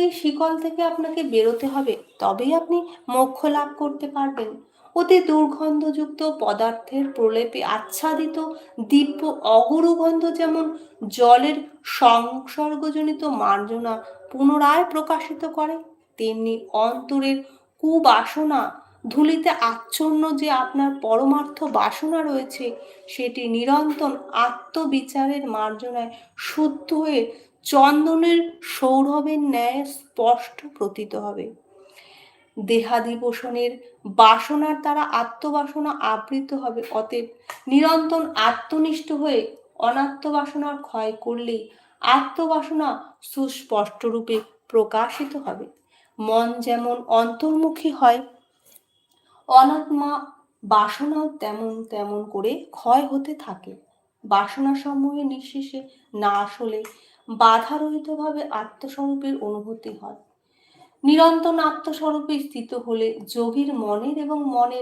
এই শিকল থেকে আপনাকে বেরোতে হবে, তবেই আপনি মোক্ষ লাভ করতে পারবেন। অতি দুর্গন্ধযুক্ত পদার্থের প্রলেপে আচ্ছাদিত দিব্য অগুরু গন্ধ যেমন জলের সংসর্গজনিত মার্জনা পুনরায় প্রকাশিত করে, তেমনি অন্তরের কুবাসনা ধূলিতে আচ্ছন্ন যে আপনার পরমার্থ বাসনা রয়েছে, সেটি নিরন্তর আত্মবিচারের মার্জনায় শুদ্ধ হয়ে চন্দনের সৌরভের ন্যায় স্পষ্ট প্রতীত হবে। দেহাদি পোষণের বাসনার দ্বারা আত্মবাসনা আবৃত হবে, অতএব নিরন্তর আত্মনিষ্ঠ হয়ে অনাত্মবাসনার ক্ষয় করলেই আত্মবাসনা সুস্পষ্ট রূপে প্রকাশিত হবে। মন যেমন অন্তর্মুখী হয়, অনাত্মা বাসনাও তেমন তেমন করে ক্ষয় হতে থাকে। বাসনা সমূহে নিঃশেষে নাশ হলে বাধারহিতভাবে আত্মস্বরূপের অনুভূতি হয়। নিরন্তর আত্মস্বরূপে স্থিত হলে যোগীর মনের এবং মনের